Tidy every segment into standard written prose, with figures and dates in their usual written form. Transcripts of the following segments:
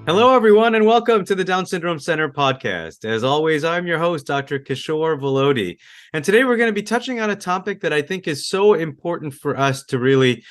Hello, everyone, and welcome to the Down Syndrome Center podcast. As always, I'm your host, Dr. Kishore Volodi. And today we're going to be touching on a topic that I think is so important for us to really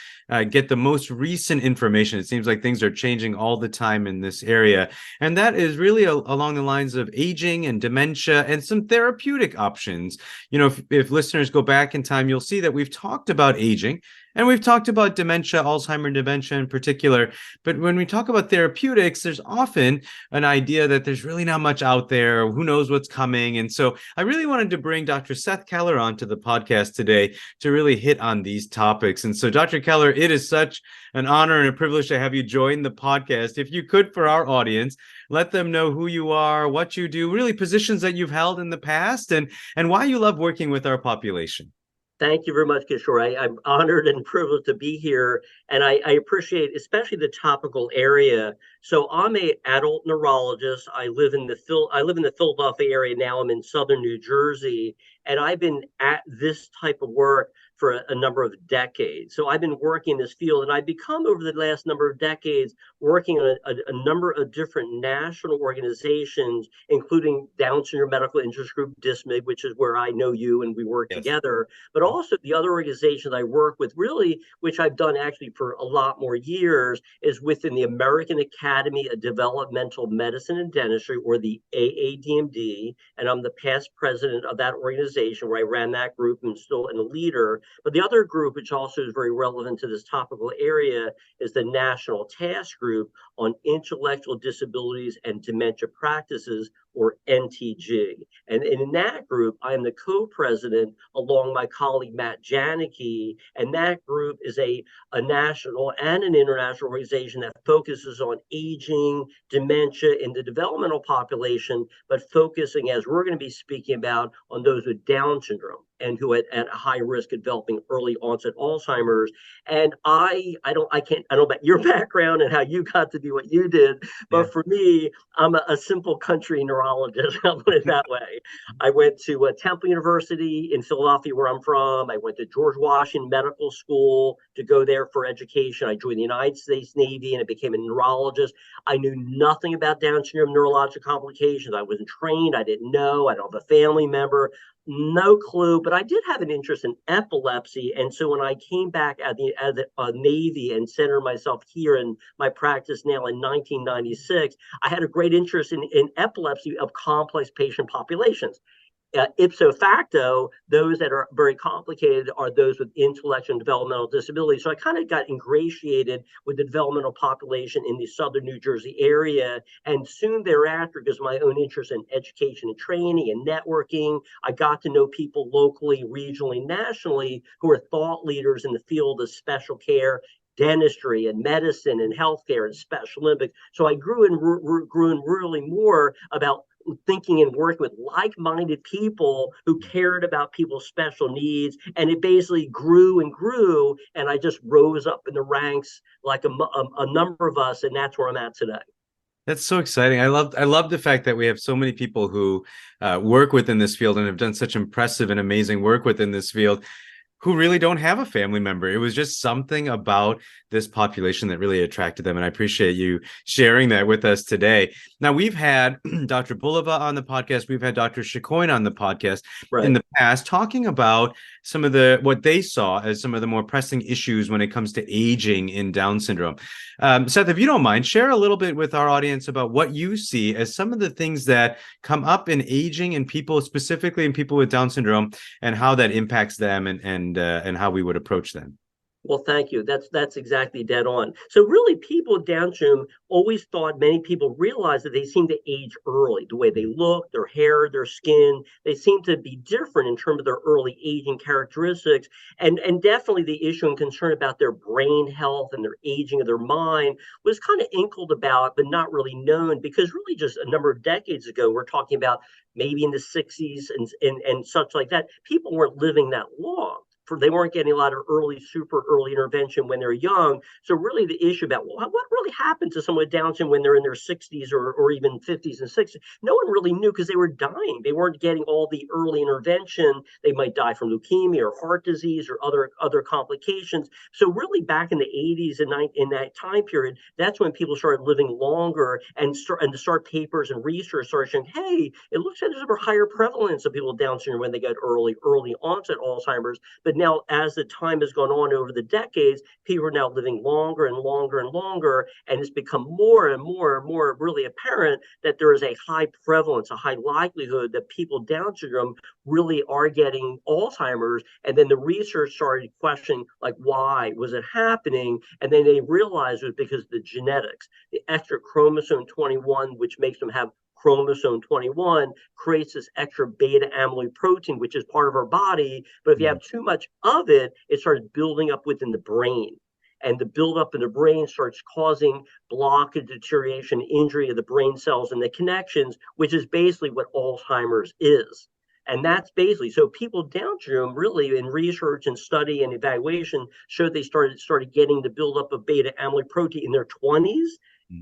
get the most recent information. It seems like things are changing all the time in this area. And that is really along the lines of aging and dementia and some therapeutic options. You know, if listeners go back in time, you'll see that we've talked about aging. And we've talked about dementia, Alzheimer's dementia in particular. But when we talk about therapeutics, there's often an idea that there's really not much out there. Who knows what's coming? And so I really wanted to bring Dr. Seth Keller onto the podcast today to really hit on these topics. And so, Dr. Keller, it is such an honor and a privilege to have you join the podcast. If you could, for our audience, let them know who you are, what you do, really positions that you've held in the past, and why you love working with our population. Thank you very much, Kishore. I'm honored and privileged to be here, and I appreciate especially the topical area. So I'm a adult neurologist. I live in the Philadelphia area now. I'm in southern New Jersey, and I've been at this type of work for a number of decades. So I've been working in this field, and I've become over the last number of decades working on a number of different national organizations, including Down Syndrome Medical Interest Group, DISMIG, which is where I know you and we work Yes. together, but also the other organizations I work with, really, which I've done actually for a lot more years, is within the American Academy of Developmental Medicine and Dentistry, or the AADMD, and I'm the past president of that organization where I ran that group and still am a leader. But the other group, which also is very relevant to this topical area, is the National Task Group on Intellectual Disabilities and Dementia Practices, or NTG. And in that group, I am the co-president along my colleague Matt Janicki, and that group is a national and an international organization that focuses on aging, dementia in the developmental population, but focusing, as we're going to be speaking about, on those with Down syndrome and who at a high risk of developing early onset Alzheimer's. And I don't know about your background and how you got to do what you did, Yeah. but for me, I'm a simple country neurologist. I'll put it that way. I went to Temple University in Philadelphia, where I'm from. I went to George Washington Medical School to go there for education. I joined the United States Navy and I became a neurologist. I knew nothing about Down syndrome neurological complications. I wasn't trained. I didn't know. I don't have a family member. No clue, but I did have an interest in epilepsy. And so when I came back at the Navy and centered myself here in my practice now in 1996, I had a great interest in epilepsy of complex patient populations. Ipso facto, those that are very complicated are those with intellectual and developmental disabilities. So I kind of got ingratiated with the developmental population in the southern New Jersey area. And soon thereafter, because of my own interest in education and training and networking, I got to know people locally, regionally, nationally who are thought leaders in the field of special care, dentistry and medicine and healthcare and special Olympics. So I grew and really more about thinking and working with like-minded people who cared about people's special needs, and it basically grew and grew, and I just rose up in the ranks like a number of us, and that's where I'm at today. That's so exciting. I love the fact that we have so many people who work within this field and have done such impressive and amazing work within this field, who really don't have a family member. It was just something about this population that really attracted them. And I appreciate you sharing that with us today. Now, we've had Dr. Bulova on the podcast. We've had Dr. Chicoine on the podcast in Right. the past, talking about some of what they saw as some of the more pressing issues when it comes to aging in Down syndrome. Seth, if you don't mind, share a little bit with our audience about what you see as some of the things that come up in aging in people, specifically in people with Down syndrome, and how that impacts them and how we would approach them. Well, thank you. That's exactly dead on. So really, people with Down syndrome always thought, many people realize that they seem to age early. The way they look, their hair, their skin, they seem to be different in terms of their early aging characteristics. And definitely the issue and concern about their brain health and their aging of their mind was kind of inkled about, but not really known, because really just a number of decades ago, we're talking about maybe in the 60s and such like that, people weren't living that long. they weren't getting a lot of super early intervention when they're young. So really the issue about, well, what really happened to someone with Down syndrome when they're in their 60s or even 50s and 60s? No one really knew because they were dying. They weren't getting all the early intervention. They might die from leukemia or heart disease or other complications. So really back in the 80s and in that time period, that's when people started living longer and to start papers and research started showing, hey, it looks like there's a higher prevalence of people with Down syndrome when they get early onset Alzheimer's. But now, as the time has gone on over the decades, people are now living longer and longer and longer, and it's become more and more and more really apparent that there is a high prevalence, a high likelihood that people with Down syndrome really are getting Alzheimer's. And then the research started questioning, like, why was it happening? And then they realized it was because of the genetics, the extra chromosome 21, which makes them have chromosome 21, creates this extra beta amyloid protein, which is part of our body. But if you have too much of it, it starts building up within the brain. And the buildup in the brain starts causing blockage, deterioration, injury of the brain cells and the connections, which is basically what Alzheimer's is. And that's basically, so people with Down syndrome really in research and study and evaluation showed they started getting the buildup of beta amyloid protein in their 20s,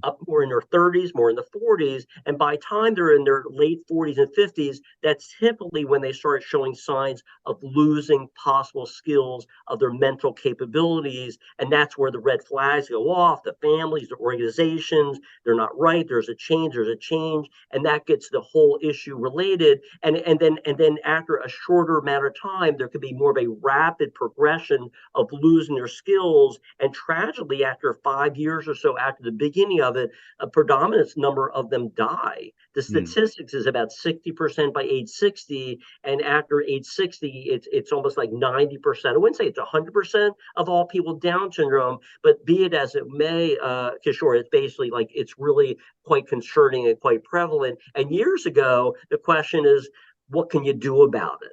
up more in their 30s, more in the 40s. And by the time they're in their late 40s and 50s, that's typically when they start showing signs of losing possible skills of their mental capabilities. And that's where the red flags go off. The families, the organizations, they're not right. There's a change. And that gets the whole issue related. And then after a shorter amount of time, there could be more of a rapid progression of losing their skills. And tragically, after 5 years or so after the beginning of it, a predominant number of them die. The statistics is about 60% by age 60, and after age 60, it's almost like 90%. I wouldn't say it's 100% of all people with Down syndrome, but be it as it may, Kishore, it's basically like it's really quite concerning and quite prevalent. And years ago, the question is, what can you do about it?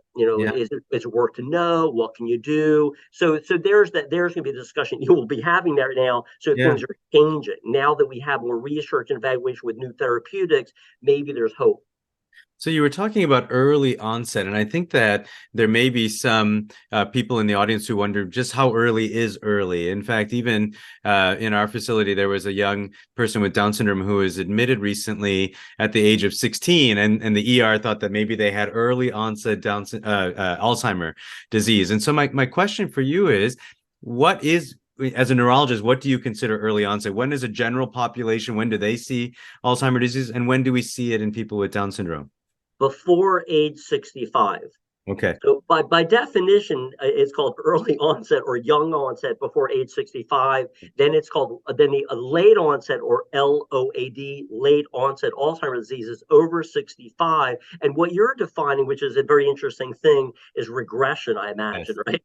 Is it worth to know? What can you do? So there's going to be a discussion you will be having there now. So things are changing now that we have more research and evaluation with new therapeutics. Maybe there's hope. So you were talking about early onset, and I think that there may be some people in the audience who wonder just how early is early. In fact, even in our facility, there was a young person with Down syndrome who was admitted recently at the age of 16, and the ER thought that maybe they had early onset Alzheimer disease. And so my question for you is, as a neurologist, what do you consider early onset? When is a general population? When do they see Alzheimer's disease? And when do we see it in people with Down syndrome? Before age 65. Okay. So by definition, it's called early onset or young onset before age 65. Then it's called the late onset or LOAD, late onset Alzheimer's disease is over 65. And what you're defining, which is a very interesting thing, is regression, I imagine, right?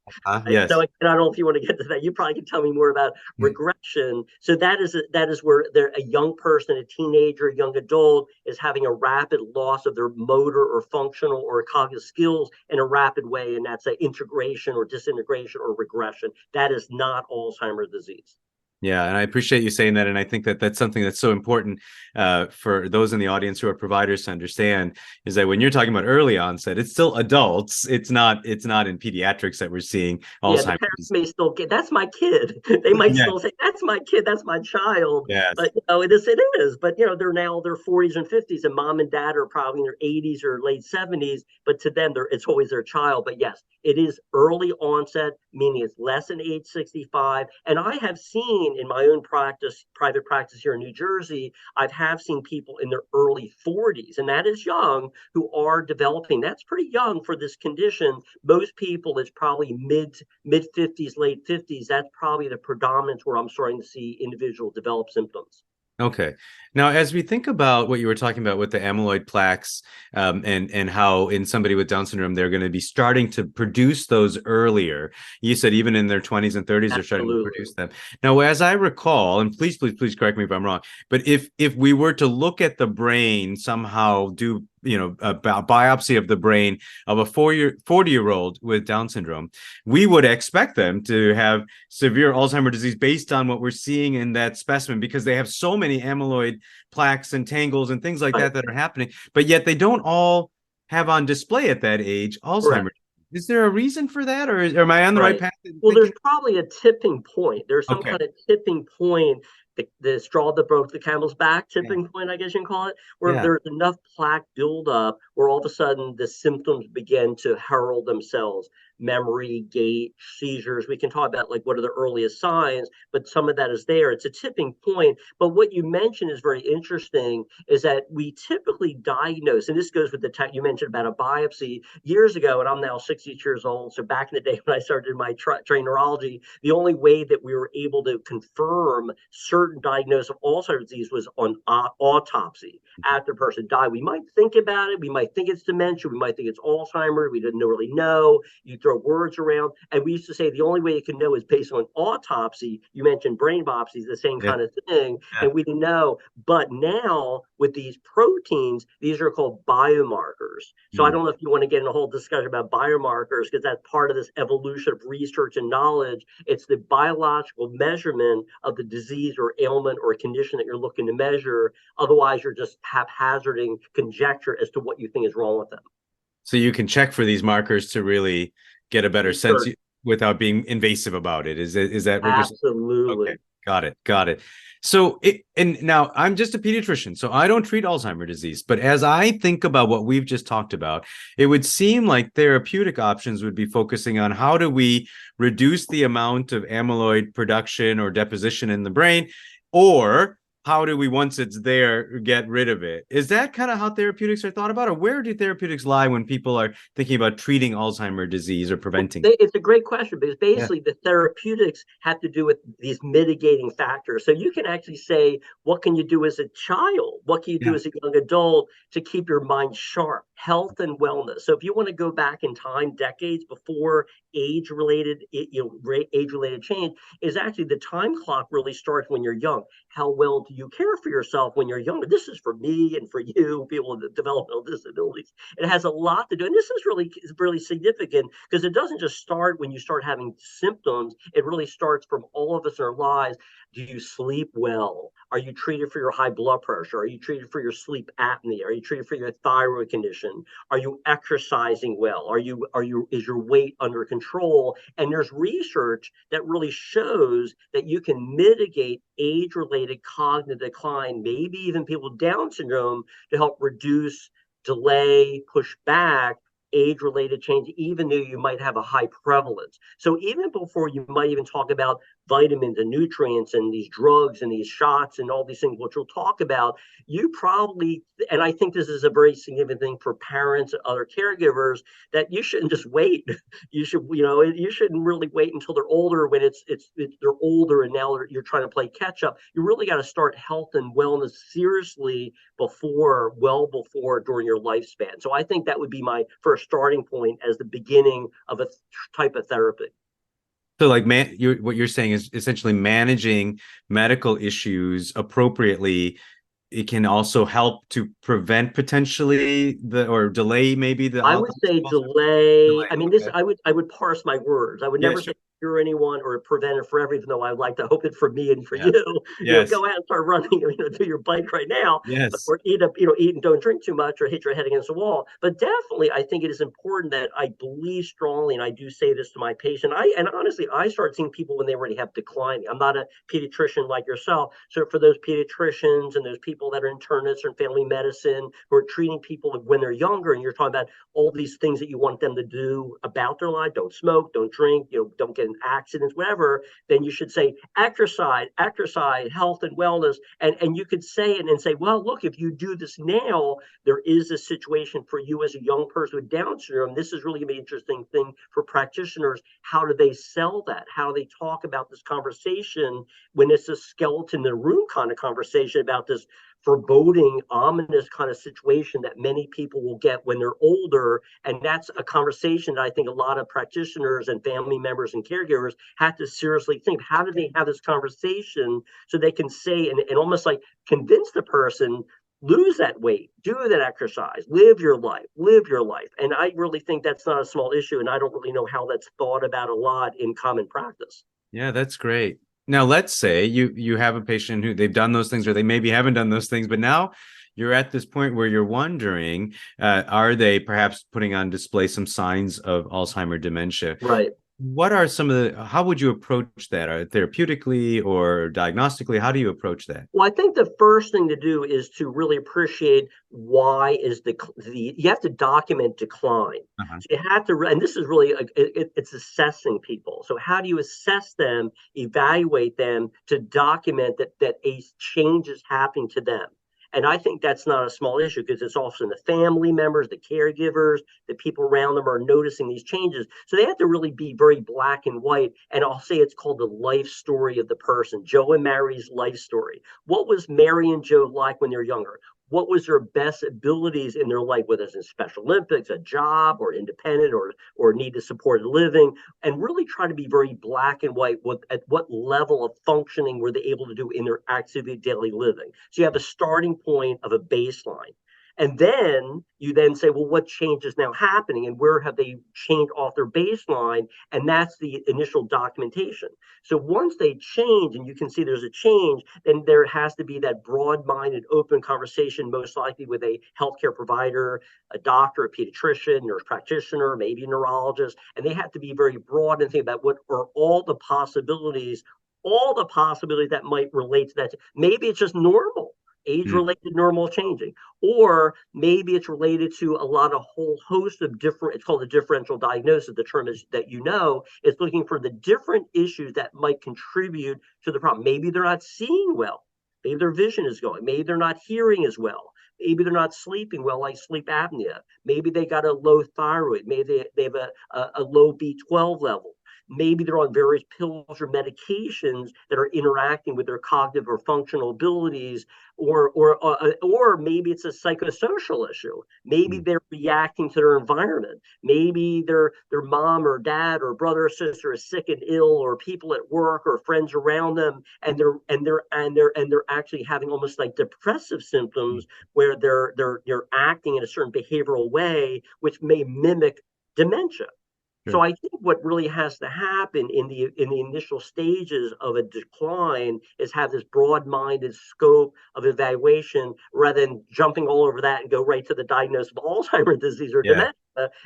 Yes. So I don't know if you want to get to that. You probably can tell me more about regression. So that is where a young person, a teenager, a young adult is having a rapid loss of their motor or functional or cognitive skills in a rapid way, and that's an integration or disintegration or regression. That is not Alzheimer's disease. Yeah, and I appreciate you saying that, and I think that that's something that's so important for those in the audience who are providers to understand, is that when you're talking about early onset, it's still adults. It's not in pediatrics that we're seeing Alzheimer's. The parents may still get, that's my kid. They might still say, that's my kid, that's my child. Yes. But it is. But they're now their 40s and 50s, and mom and dad are probably in their 80s or late 70s. But to them, it's always their child. But yes, it is early onset, meaning it's less than age 65. And I have seen in my own private practice here in New Jersey, I have seen people in their early 40s, and that is young, who are developing. That's pretty young for this condition. Most people, it's probably mid 50s, late 50s. That's probably the predominance where I'm starting to see individuals develop symptoms. Okay. Now, as we think about what you were talking about with the amyloid plaques, and how in somebody with Down syndrome, they're going to be starting to produce those earlier. You said even in their 20s and 30s, they're starting to produce them. Now, as I recall, and please correct me if I'm wrong, but if we were to look at the brain, somehow do a biopsy of the brain of a 40-year-old with Down syndrome, we would expect them to have severe Alzheimer's disease based on what we're seeing in that specimen, because they have so many amyloid plaques and tangles and things like that are happening, but yet they don't all have on display at that age Alzheimer's. Is there a reason for that, or am I on the right Right. path in Well, there's thinking? probably a tipping point. There's some Okay. kind of tipping point, the straw that broke the camel's back Yeah. tipping point, I guess you can call it, where Yeah. there's enough plaque buildup where all of a sudden the symptoms begin to herald themselves. Memory, gait, seizures. We can talk about like what are the earliest signs, but some of that is there. It's a tipping point. But what you mentioned is very interesting, is that we typically diagnose, and this goes with the tech you mentioned about a biopsy years ago, and I'm now 60 years old. So back in the day when I started my train neurology, the only way that we were able to confirm certain diagnosis of Alzheimer's disease was on autopsy. After a person died, we might think about it. We might think it's dementia. We might think it's Alzheimer's. We didn't really know. You throw words around. And we used to say the only way you can know is based on autopsy. You mentioned brain biopsies, the same Yeah. kind of thing. Yeah. And we didn't know. But now with these proteins, these are called biomarkers. So I Mm. don't know if you want to get in a whole discussion about biomarkers, because that's part of this evolution of research and knowledge. It's the biological measurement of the disease or ailment or condition that you're looking to measure. Otherwise, you're just haphazarding conjecture as to what you think is wrong with them. So you can check for these markers to really get a better sense Research, without being invasive about it. Is that what you're saying? Okay, absolutely. got it, got it. So and now I'm just a pediatrician, so I don't treat Alzheimer's disease. But as I think about what we've just talked about, it would seem like therapeutic options would be focusing on how do we reduce the amount of amyloid production or deposition in the brain, or how do we, once it's there, get rid of it? Is that kind of how therapeutics are thought about, or where do therapeutics lie when people are thinking about treating Alzheimer's disease or Well, preventing? it's a great question, because Yeah, basically the therapeutics have to do with these mitigating factors. So you can actually say, what can you do as a child? What can you do yeah. as a young adult to keep your mind sharp, health and wellness? So if you want to go back in time, decades before age-related, age-related change, is actually the time clock really starts when you're young. How well do you care for yourself when you're younger? This is for me and for you, people with developmental disabilities. It has a lot to do, and this is really significant, because it doesn't just start when you start having symptoms. It really starts from all of us in our lives. Do you sleep well? Are you treated for your high blood pressure? Are you treated for your sleep apnea? Are you treated for your thyroid condition? Are you exercising well? Is your weight under control? And there's research that really shows that you can mitigate age-related cognitive decline, maybe even people with Down syndrome, to help reduce, delay, push back age-related change, even though you might have a high prevalence. So even before you might even talk about vitamins and nutrients and these drugs and these shots and all these things, which we'll talk about, you probably, and I think this is a very significant thing for parents and other caregivers, that you shouldn't just wait. You should, you shouldn't really wait until they're older, when they're older and now you're trying to play catch up. You really got to start health and wellness seriously well before during your lifespan. So I think that would be my first starting point as the beginning of a type of therapy. So, like, what you're saying is essentially managing medical issues appropriately. It can also help to prevent potentially or delay maybe the I would outcomes say of Alzheimer's. delay. Delay. I mean, Okay. I would parse my words. I would Yeah. never Sure. say cure anyone or prevent it forever, even though I would like to hope it for me and for Yeah. you. Yes. Go out and start running, do your bike right now, Yes. or eat and don't drink too much, or hit your head against the wall. But definitely, I think it is important that I believe strongly, and I do say this to my patient. And honestly, I start seeing people when they already have declining. I'm not a pediatrician like yourself, so for those pediatricians and those people that are internists or in family medicine who are treating people when they're younger, and you're talking about all these things that you want them to do about their life, don't smoke, don't drink, don't get in accidents, whatever, then you should say exercise, health and wellness. And you could say it and say, well, look, if you do this now, there is a situation for you as a young person with Down syndrome. This is really going to be an interesting thing for practitioners. How do they sell that? How do they talk about this conversation when it's a skeleton in the room kind of conversation about this foreboding, ominous kind of situation that many people will get when they're older? And that's a conversation that I think a lot of practitioners and family members and caregivers have to seriously think. How do they have this conversation so they can say and almost like convince the person, lose that weight, do that exercise, live your life. And I really think that's not a small issue. And I don't really know how that's thought about a lot in common practice. Yeah, that's great. Now, let's say you have a patient who they've done those things, or they maybe haven't done those things, but now you're at this point where you're wondering, are they perhaps putting on display some signs of Alzheimer dementia? Right. What are some of the, how would you approach that? Therapeutically or diagnostically? How do you approach that? Well, I think the first thing to do is to really appreciate why is the you have to document decline. Uh-huh. So you have to, and this is really it's assessing people. So how do you assess them, evaluate them to document that a change is happening to them? And I think that's not a small issue because it's often the family members, the caregivers, the people around them are noticing these changes. So they have to really be very black and white. And I'll say it's called the life story of the person, Joe and Mary's life story. What was Mary and Joe like when they were younger? What was their best abilities in their life, whether it's in Special Olympics, a job, or independent, or need to support a living, and really try to be very black and white. At what level of functioning were they able to do in their activity daily living? So you have a starting point of a baseline. And then you then say, well, what change is now happening and where have they changed off their baseline? And that's the initial documentation. So once they change and you can see there's a change, then there has to be that broad-minded, open conversation, most likely with a healthcare provider, a doctor, a pediatrician, nurse practitioner, maybe a neurologist. And they have to be very broad and think about what are all the possibilities that might relate to that. Maybe it's just normal age-related normal changing, or maybe it's related to a lot of whole host of different, it's called a differential diagnosis. The term is that it's looking for the different issues that might contribute to the problem. Maybe they're not seeing well, maybe their vision is going, maybe they're not hearing as well, maybe they're not sleeping well, like sleep apnea, maybe they got a low thyroid, maybe they have a low B12 level. Maybe they're on various pills or medications that are interacting with their cognitive or functional abilities, or maybe it's a psychosocial issue. Maybe they're reacting to their environment. Maybe their mom or dad or brother or sister is sick and ill, or people at work or friends around them, and they're actually having almost like depressive symptoms where they're acting in a certain behavioral way, which may mimic dementia. So Sure. I think what really has to happen in the initial stages of a decline is have this broad-minded scope of evaluation rather than jumping all over that and go right to the diagnosis of Alzheimer's disease or Yeah. dementia.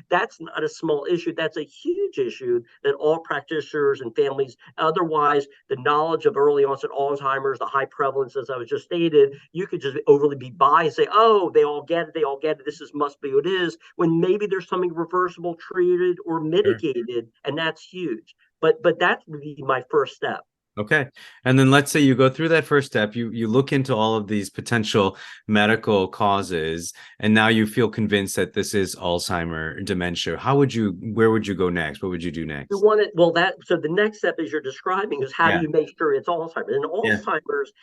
That's not a small issue. That's a huge issue that all practitioners and families, otherwise, the knowledge of early onset Alzheimer's, the high prevalence, as I was just stated, you could just overly be biased, say, oh, they all get it, this must be what it is, when maybe there's something reversible, treated, or Sure. mitigated, and that's huge. But that's really my first step. Okay. And then let's say you go through that first step, you look into all of these potential medical causes, and now you feel convinced that this is Alzheimer dementia. Where would you go next? What would you do You next? want it well that so the next step as you're describing is how do Yeah. you make sure it's Alzheimer's? And Yeah. Alzheimer's,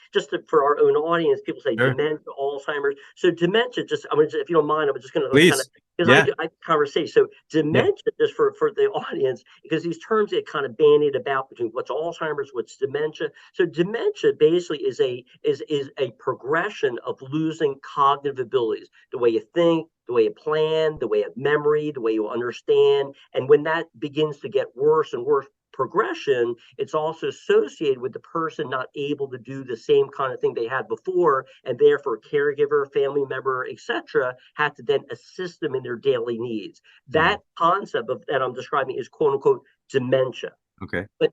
for our own audience, people say Sure. dementia, Alzheimer's. So dementia, just I'm gonna, if you don't mind, I'm just gonna like kind of Please. because Yeah. I conversation. So Yeah. dementia, just for the audience, because these terms get kind of bandied about between what's Alzheimer's, what's dementia. So dementia basically is a progression of losing cognitive abilities, the way you think, the way you plan, the way of memory, the way you understand. And when that begins to get worse and worse progression, it's also associated with the person not able to do the same kind of thing they had before, and therefore caregiver, family member, etc., had to then assist them in their daily needs. Mhm. That concept of that I'm describing is quote unquote dementia. Okay. But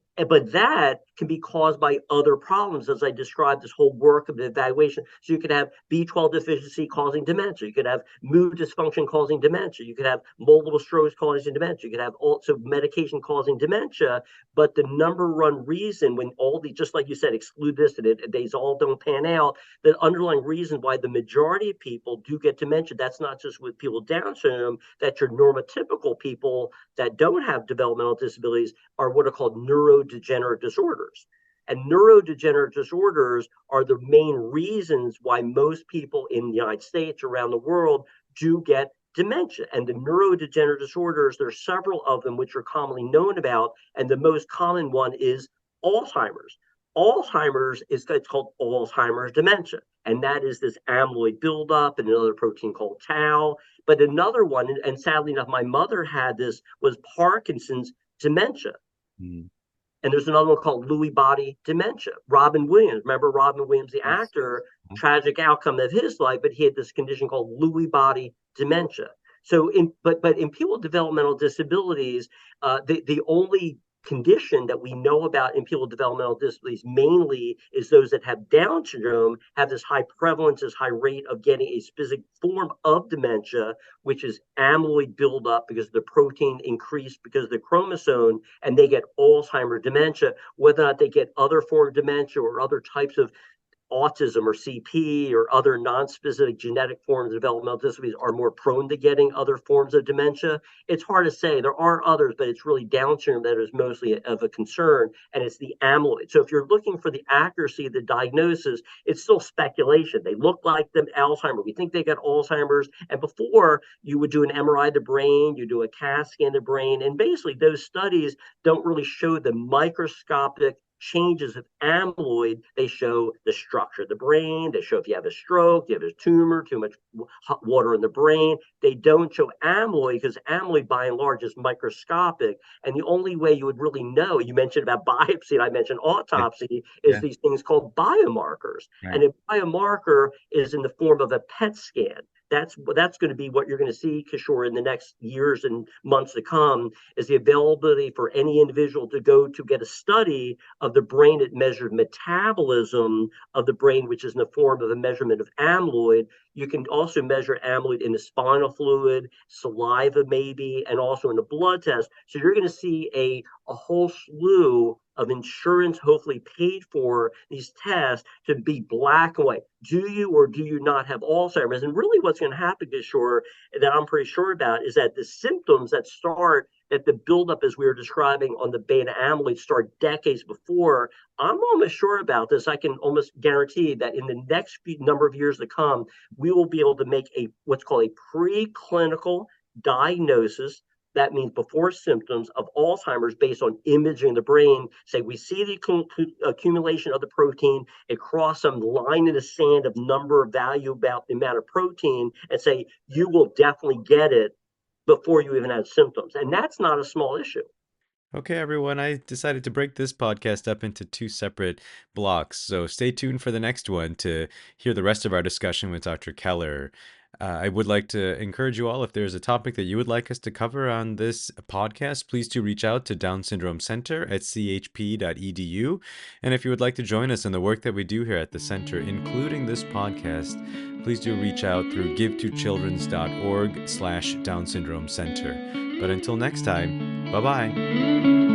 that can be caused by other problems, as I described this whole work of the evaluation. So you could have B12 deficiency causing dementia. You could have mood dysfunction causing dementia. You could have multiple strokes causing dementia. You could have also medication causing dementia. But the number one reason, when all the, just like you said, exclude this and these all don't pan out, the underlying reason why the majority of people do get dementia, that's not just with people with Down syndrome, that your normotypical people that don't have developmental disabilities are what are called neurodegenerative disorders. And neurodegenerative disorders are the main reasons why most people in the United States, around the world, do get dementia. And the neurodegenerative disorders, there are several of them which are commonly known about, and the most common one is Alzheimer's. Alzheimer's is it's called Alzheimer's dementia, and that is this amyloid buildup and another protein called tau. But another one, and sadly enough, my mother had this, was Parkinson's dementia. Mhm. And there's another one called Lewy body dementia. Robin Williams, remember Robin Williams, the Yes. actor, tragic outcome of his life, but he had this condition called Lewy body dementia. So, but in people with developmental disabilities, the only condition that we know about in people with developmental disabilities mainly is those that have Down syndrome have this high prevalence, this high rate of getting a specific form of dementia, which is amyloid buildup because the protein increased because of the chromosome, and they get Alzheimer's dementia. Whether or not they get other form of dementia or other types of autism or CP or other non-specific genetic forms of developmental disabilities are more prone to getting other forms of dementia. It's hard to say. There are others, but it's really Down syndrome that is mostly of a concern, and it's the amyloid. So if you're looking for the accuracy of the diagnosis, it's still speculation. They look like them Alzheimer's. We think they got Alzheimer's, and before you would do an MRI of the brain, you do a CAT scan of the brain, and basically those studies don't really show the microscopic changes of amyloid. They show the structure of the brain. They show if you have a stroke, you have a tumor, too much water in the brain. They don't show amyloid because amyloid by and large is microscopic. And the only way you would really know, you mentioned about biopsy and I mentioned autopsy, is Yeah. these things called biomarkers. Right. And a biomarker is in the form of a PET scan. That's going to be what you're going to see, Kishore, in the next years and months to come, is the availability for any individual to go to get a study of the brain that measured metabolism of the brain, which is in the form of a measurement of amyloid. You can also measure amyloid in the spinal fluid, saliva maybe, and also in the blood test. So you're going to see a whole slew of insurance, hopefully paid for these tests to be black and white. Do you or do you not have Alzheimer's? And really what's going to happen, Kishore, that I'm pretty sure about, is that the symptoms that start at the buildup, as we were describing on the beta amyloid, start decades before. I'm almost sure about this. I can almost guarantee that in the next number of years to come, we will be able to make what's called a preclinical diagnosis. That means before symptoms of Alzheimer's based on imaging the brain. Say we see the accumulation of the protein, it cross some line in the sand of number of value about the amount of protein, and say you will definitely get it before you even have symptoms. And that's not a small issue. Okay, everyone, I decided to break this podcast up into two separate blocks. So stay tuned for the next one to hear the rest of our discussion with Dr. Keller. I would like to encourage you all, if there's a topic that you would like us to cover on this podcast, please do reach out to Down Syndrome Center at chp.edu. And if you would like to join us in the work that we do here at the center, including this podcast, please do reach out through givetochildrens.org/Down Syndrome Center. But until next time, bye-bye.